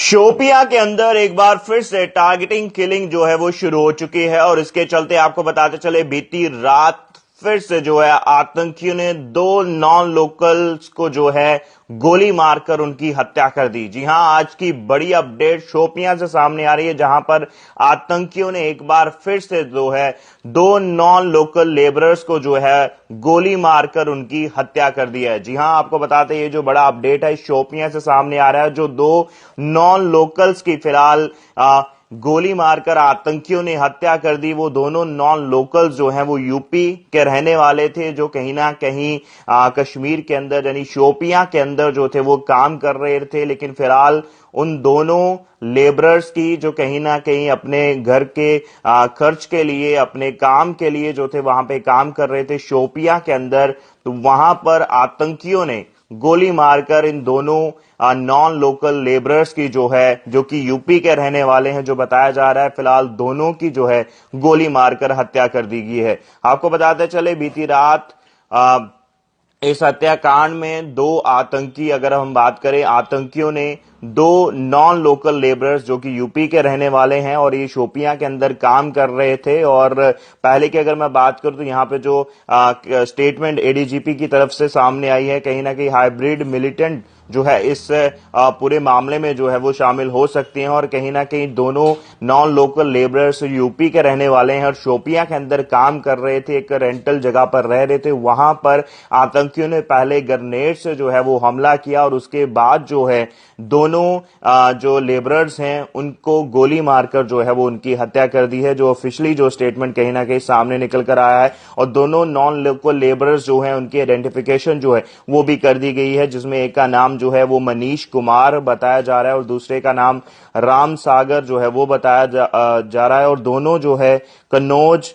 शोपियां के अंदर एक बार फिर से टारगेटिंग किलिंग जो है वो शुरू हो चुकी है और इसके चलते आपको बताते चले बीती रात फिर से जो है आतंकियों ने दो नॉन लोकल्स को जो है गोली मारकर उनकी हत्या कर दी। जी हां, आज की बड़ी अपडेट शोपियां से सामने आ रही है, जहां पर आतंकियों ने एक बार फिर से जो है दो नॉन लोकल लेबरर्स को जो है गोली मारकर उनकी हत्या कर दी है। जी हां, आपको बताते हैं ये जो बड़ा अपडेट है शोपियां से सामने आ रहा है। जो दो नॉन लोकल्स की फिलहाल गोली मारकर आतंकियों ने हत्या कर दी, वो दोनों नॉन लोकल्स जो हैं वो यूपी के रहने वाले थे, जो कहीं ना कहीं कश्मीर के अंदर यानी शोपियां के अंदर जो थे वो काम कर रहे थे। लेकिन फिलहाल उन दोनों लेबरर्स की जो कहीं ना कहीं अपने घर के खर्च के लिए, अपने काम के लिए जो थे वहां पे काम कर रहे थे शोपियां के अंदर, तो वहां पर आतंकियों ने गोली मारकर इन दोनों नॉन लोकल लेबरर्स की जो है, जो कि यूपी के रहने वाले हैं, जो बताया जा रहा है फिलहाल दोनों की जो है गोली मारकर हत्या कर दी गई है। आपको बताते चले बीती रात इस हत्याकांड में दो आतंकी, अगर हम बात करें, आतंकियों ने दो नॉन लोकल लेबरर्स जो कि यूपी के रहने वाले हैं और ये शोपियां के अंदर काम कर रहे थे। और पहले की अगर मैं बात करूं तो यहां पे जो स्टेटमेंट एडीजीपी की तरफ से सामने आई है, कहीं ना कहीं हाइब्रिड मिलिटेंट जो है इस पूरे मामले में जो है वो शामिल हो सकती हैं। और कहीं ना कहीं दोनों नॉन लोकल लेबरर्स यूपी के रहने वाले हैं और शोपियां के अंदर काम कर रहे थे, एक रेंटल जगह पर रह रहे थे। वहां पर आतंकियों ने पहले ग्रेनेड से जो है वो हमला किया और उसके बाद जो है दोनों जो लेबरर्स हैं उनको गोली मारकर जो है वो उनकी हत्या कर दी है, जो ऑफिशियली जो स्टेटमेंट कहीं ना कहीं सामने निकल कर आया है। और दोनों नॉन लोकल लेबरर्स जो है उनकी आइडेंटिफिकेशन जो है वो भी कर दी गई है, जिसमें एक का नाम जो है वो मनीष कुमार बताया जा रहा है और दूसरे का नाम राम सागर जो है वो बताया जा रहा है। और दोनों जो है कन्नौज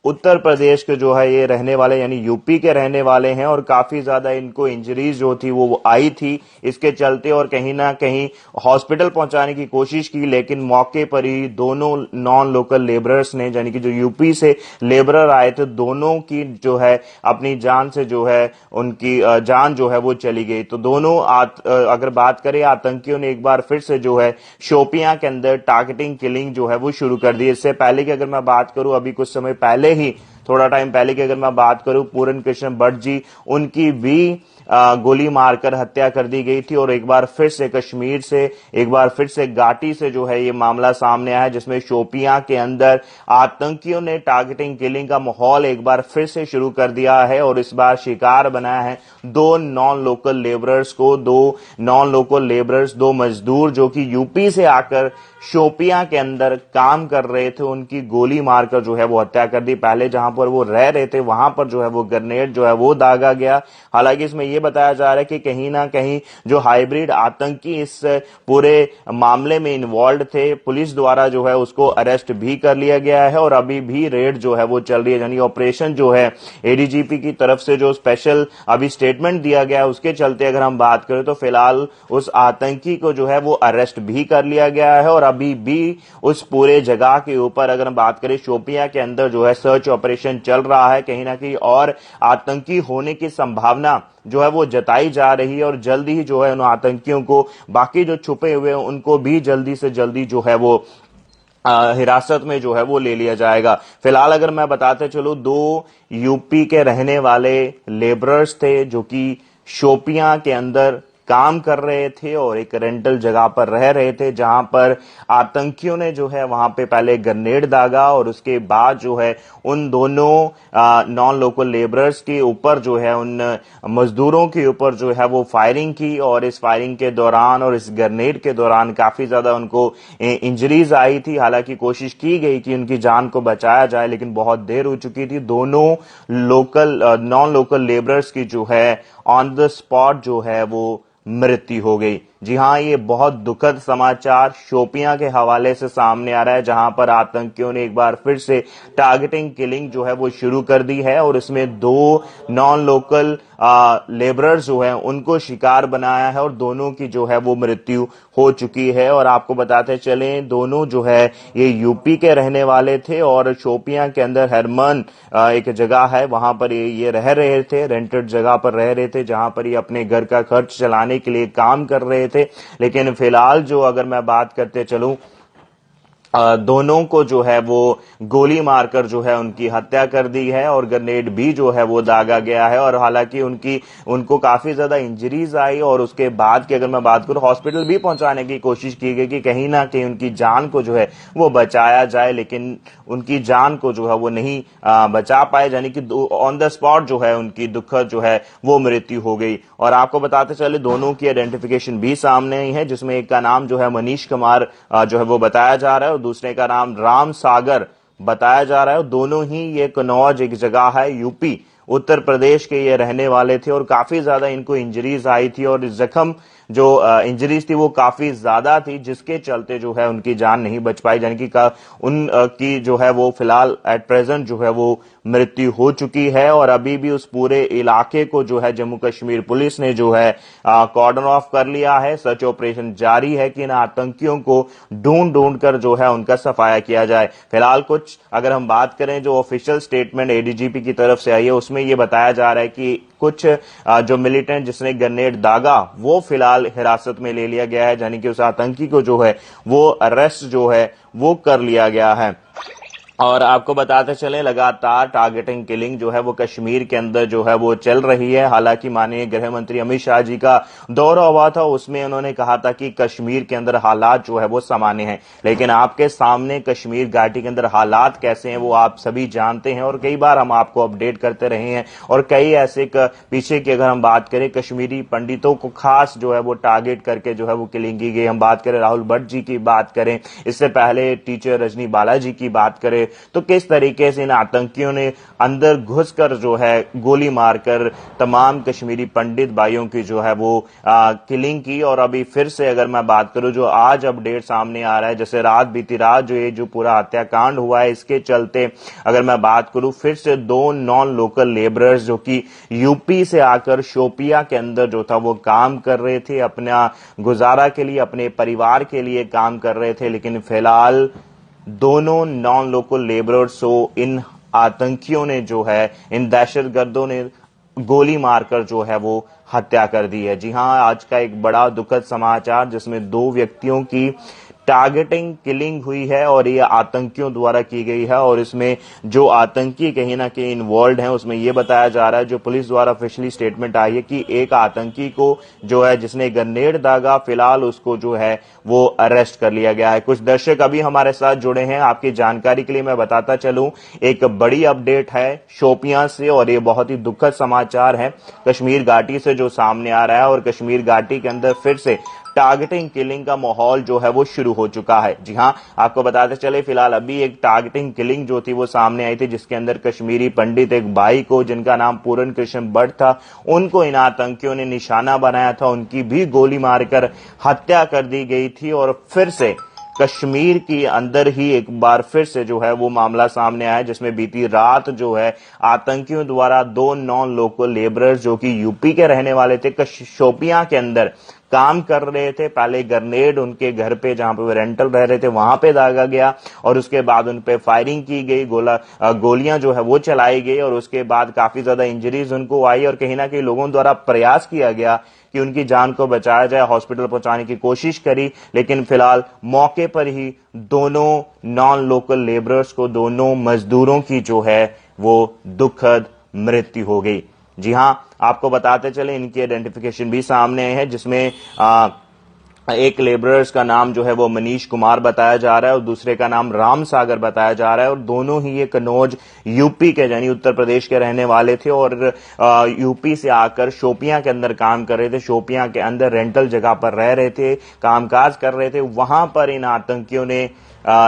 उत्तर प्रदेश के जो है ये रहने वाले यानी यूपी के रहने वाले हैं। और काफी ज्यादा इनको इंजरीज जो थी वो आई थी इसके चलते, और कहीं ना कहीं हॉस्पिटल पहुंचाने की कोशिश की, लेकिन मौके पर ही दोनों नॉन लोकल लेबरर्स ने, यानी कि जो यूपी से लेबरर आए थे, दोनों की जो है अपनी जान से जो है उनकी जान जो है वो चली गई। तो दोनों अगर बात करें, आतंकियों ने एक बार फिर से जो है शोपियां के अंदर टारगेटिंग किलिंग जो है वो शुरू कर दी। इससे पहले की अगर मैं बात करूं, अभी कुछ समय पहले ही, थोड़ा टाइम पहले की अगर मैं बात करूं, पूरन कृष्ण भट्ट जी, उनकी भी गोली मारकर हत्या कर दी गई थी। और एक बार फिर से कश्मीर से, एक बार फिर से घाटी से जो है ये मामला सामने आया है, जिसमें शोपियां के अंदर आतंकियों ने टारगेटिंग किलिंग का माहौल एक बार फिर से शुरू कर दिया है। और इस बार शिकार बनाया है दो नॉन लोकल लेबरर्स को, दो नॉन लोकल लेबरर्स, दो मजदूर जो कि यूपी से आकर शोपियां के अंदर काम कर रहे थे, उनकी गोली मारकर जो है वो हत्या कर दी। पहले जहां पर वो रह रहे थे वहां पर जो है वो ग्रेनेड जो है वो दागा गया। हालांकि इसमें यह बताया जा रहा है कि कहीं ना कहीं जो हाइब्रिड आतंकी इस पूरे मामले में इन्वॉल्व थे, पुलिस द्वारा जो है उसको अरेस्ट भी कर लिया गया है और अभी भी रेड जो है वो चल रही है। यानी ऑपरेशन जो है एडीजीपी की तरफ से जो स्पेशल अभी स्टेटमेंट दिया गया है, उसके चलते अगर हम बात करें तो फिलहाल उस आतंकी को जो है वो अरेस्ट भी कर लिया गया है। और अभी भी उस पूरे जगह के ऊपर अगर हम बात करें, शोपियां के अंदर जो है सर्च ऑपरेशन चल रहा है कहीं ना कहीं, और आतंकी होने की संभावना जो है वो जताई जा रही है। और जल्दी ही जो है उन आतंकियों को, बाकी जो छुपे हुए हैं उनको भी जल्दी से जल्दी जो है वो हिरासत में जो है वो ले लिया जाएगा। फिलहाल अगर मैं बताते चलूं, दो यूपी के रहने वाले लेबरर्स थे जो कि शोपियां के अंदर काम कर रहे थे और एक रेंटल जगह पर रह रहे थे, जहां पर आतंकियों ने जो है वहां पे पहले ग्रेनेड दागा और उसके बाद जो है उन दोनों नॉन लोकल लेबरर्स के ऊपर जो है, उन मजदूरों के ऊपर जो है वो फायरिंग की। और इस फायरिंग के दौरान और इस ग्रेनेड के दौरान काफी ज्यादा उनको इंजरीज आई थी। हालांकि कोशिश की गई कि उनकी जान को बचाया जाए, लेकिन बहुत देर हो चुकी थी। दोनों नॉन लोकल लेबरर्स की जो है ऑन द स्पॉट जो है वो मृत्यु हो गई। जी हां, ये बहुत दुखद समाचार शोपियां के हवाले से सामने आ रहा है, जहां पर आतंकियों ने एक बार फिर से टारगेटिंग किलिंग जो है वो शुरू कर दी है और इसमें दो नॉन लोकल लेबरर्स जो है उनको शिकार बनाया है और दोनों की जो है वो मृत्यु हो चुकी है। और आपको बताते चलें, दोनों जो है ये यूपी के रहने वाले थे और शोपियां के अंदर हरमन एक जगह है, वहां पर ये रह रहे थे, रेंटेड जगह पर रह रहे थे, जहां पर ये अपने घर का खर्च चलाने के लिए काम कर रहे थे। लेकिन फिलहाल जो अगर मैं बात करते चलूं, दोनों को जो है वो गोली मारकर जो है उनकी हत्या कर दी है और ग्रेनेड भी जो है वो दागा गया है। और हालांकि उनको काफी ज्यादा इंजरीज आई और उसके बाद की अगर मैं बात करूं, हॉस्पिटल भी पहुंचाने की कोशिश की गई कि कहीं ना कहीं उनकी जान को जो है वो बचाया जाए, लेकिन उनकी जान को जो है वो नहीं बचा पाए, यानी कि ऑन द स्पॉट जो है उनकी दुखद जो है वो मृत्यु हो गई। और आपको बताते चले दोनों की आइडेंटिफिकेशन भी सामने आई है, जिसमें एक का नाम जो है मनीष कुमार जो है वो बताया जा रहा है और दूसरे का नाम राम सागर बताया जा रहा है। दोनों ही ये कन्नौज एक जगह है यूपी उत्तर प्रदेश के ये रहने वाले थे और काफी ज्यादा इनको इंजरीज आई थी और जख्म जो इंजरीज थी वो काफी ज्यादा थी, जिसके चलते जो है उनकी जान नहीं बच पाई, यानी कि उनकी जो है वो फिलहाल एट प्रेजेंट जो है वो मृत्यु हो चुकी है। और अभी भी उस पूरे इलाके को जो है जम्मू कश्मीर पुलिस ने जो है कॉर्डन ऑफ कर लिया है। सर्च ऑपरेशन जारी है कि इन आतंकियों को ढूंढ ढूंढ कर जो है उनका सफाया किया जाए। फिलहाल कुछ अगर हम बात करें जो ऑफिशियल स्टेटमेंट एडीजीपी की तरफ से आई है, उसमें ये बताया जा रहा है कि कुछ जो मिलिटेंट जिसने ग्रेनेड दागा वो फिलहाल हिरासत में ले लिया गया है, यानी कि उस आतंकी को जो है वो अरेस्ट जो है वो कर लिया गया है। और आपको बताते चलें लगातार टारगेटिंग किलिंग जो है वो कश्मीर के अंदर जो है वो चल रही है। हालांकि माननीय गृह मंत्री अमित शाह जी का दौरा हुआ था, उसमें उन्होंने कहा था कि कश्मीर के अंदर हालात जो है वो सामान्य हैं, लेकिन आपके सामने कश्मीर घाटी के अंदर हालात कैसे हैं वो आप सभी जानते हैं और कई बार हम आपको अपडेट करते रहे हैं। और कई ऐसे पीछे की अगर हम बात करें कश्मीरी पंडितों को खास जो है वो टारगेट करके जो है वो किलिंग की गई। हम बात करें राहुल भट्ट जी की बात करें, इससे पहले टीचर रजनी बालाजी की बात करें, तो किस तरीके से इन आतंकियों ने अंदर घुसकर जो है गोली मारकर तमाम कश्मीरी पंडित भाइयों की जो है वो किलिंग की। और अभी फिर से अगर मैं बात करूं जो आज अपडेट सामने आ रहा है, जैसे बीती रात जो ये जो पूरा हत्याकांड हुआ है, इसके चलते अगर मैं बात करूं फिर से 2 नॉन लोकल लेबरर्स जो कि यूपी से आकर शोपिया के अंदर जो था वो काम कर रहे थे, अपना गुजारा के लिए अपने परिवार के लिए काम कर रहे थे, लेकिन फिलहाल दोनों नॉन लोकल लेबरर्स को इन आतंकियों ने जो है इन दहशतगर्दों ने गोली मारकर जो है वो हत्या कर दी है। जी हां, आज का एक बड़ा दुखद समाचार जिसमें 2 व्यक्तियों की टारगेटिंग किलिंग हुई है और ये आतंकियों द्वारा की गई है। और इसमें जो आतंकी कहीं ना कहीं इन्वॉल्व हैं उसमें यह बताया जा रहा है, जो पुलिस द्वारा ऑफिशियली स्टेटमेंट आई है कि एक आतंकी को जो है जिसने ग्रेनेड दागा, फिलहाल उसको जो है वो अरेस्ट कर लिया गया है। कुछ दर्शक अभी हमारे साथ जुड़े हैं, आपकी जानकारी के लिए मैं बताता चलूं एक बड़ी अपडेट है शोपियां से और ये बहुत ही दुखद समाचार है कश्मीर घाटी से जो सामने आ रहा है। और कश्मीर घाटी के अंदर फिर से टारगेटिंग किलिंग का माहौल जो है वो शुरू हो चुका है। जी हां, आपको बताते चले फिलहाल अभी एक टारगेटिंग किलिंग जो थी वो सामने आई थी, जिसके अंदर कश्मीरी पंडित एक भाई को जिनका नाम पूरन कृष्ण भट्ट था, उनको इन आतंकियों ने निशाना बनाया था, उनकी भी गोली मारकर हत्या कर दी गई थी। और फिर से कश्मीर के अंदर ही एक बार फिर से जो है वो मामला सामने आया, जिसमें बीती रात जो है आतंकियों द्वारा 2 नॉन लोकल लेबरर्स जो कि यूपी के रहने वाले थे शोपियां के अंदर काम कर रहे थे, पहले ग्रेनेड उनके घर पे जहां पे वो रेंटल रह रहे थे वहां पे दागा गया और उसके बाद उन पे फायरिंग की गई, गोलियां जो है वो चलाई गई और उसके बाद काफी ज्यादा इंजरीज उनको आई और कहीं ना कहीं लोगों द्वारा प्रयास किया गया कि उनकी जान को बचाया जाए, हॉस्पिटल पहुंचाने की कोशिश करी, लेकिन फिलहाल मौके पर ही दोनों नॉन लोकल लेबरर्स को, दोनों मजदूरों की जो है वो दुखद मृत्यु हो गई। जी हां, आपको बताते चले इनकी आइडेंटिफिकेशन भी सामने आई है, जिसमें एक लेबरर्स का नाम जो है वो मनीष कुमार बताया जा रहा है और दूसरे का नाम राम सागर बताया जा रहा है। और दोनों ही ये कन्नौज यूपी के यानी उत्तर प्रदेश के रहने वाले थे और यूपी से आकर शोपियां के अंदर काम कर रहे थे, शोपियां के अंदर रेंटल जगह पर रह रहे थे, कामकाज कर रहे थे। वहां पर इन आतंकियों ने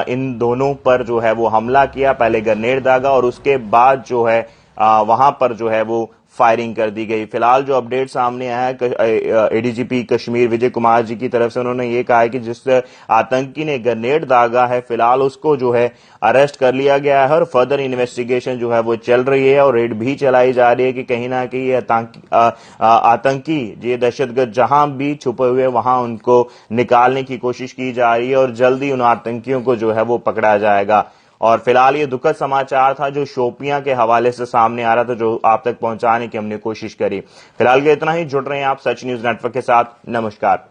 इन दोनों पर जो है वो हमला किया, पहले ग्रेनेड दागा और उसके बाद जो है वहां पर जो है वो फायरिंग कर दी गई। फिलहाल जो अपडेट सामने आया है एडीजीपी कश्मीर विजय कुमार जी की तरफ से, उन्होंने ये कहा है कि जिस आतंकी ने ग्रेनेड दागा है फिलहाल उसको जो है अरेस्ट कर लिया गया है और फर्दर इन्वेस्टिगेशन जो है वो चल रही है और रेड भी चलाई जा रही है कि कहीं ना कहीं ये आतंकी ये दहशतगर्द जहां भी छुपे हुए वहां उनको निकालने की कोशिश की जा रही है और जल्दी उन आतंकियों को जो है वो पकड़ा जाएगा। और फिलहाल ये दुखद समाचार था जो शोपियां के हवाले से सामने आ रहा था, जो आप तक पहुंचाने की हमने कोशिश करी। फिलहाल के इतना ही, जुड़ रहे हैं आप सच न्यूज नेटवर्क के साथ। नमस्कार।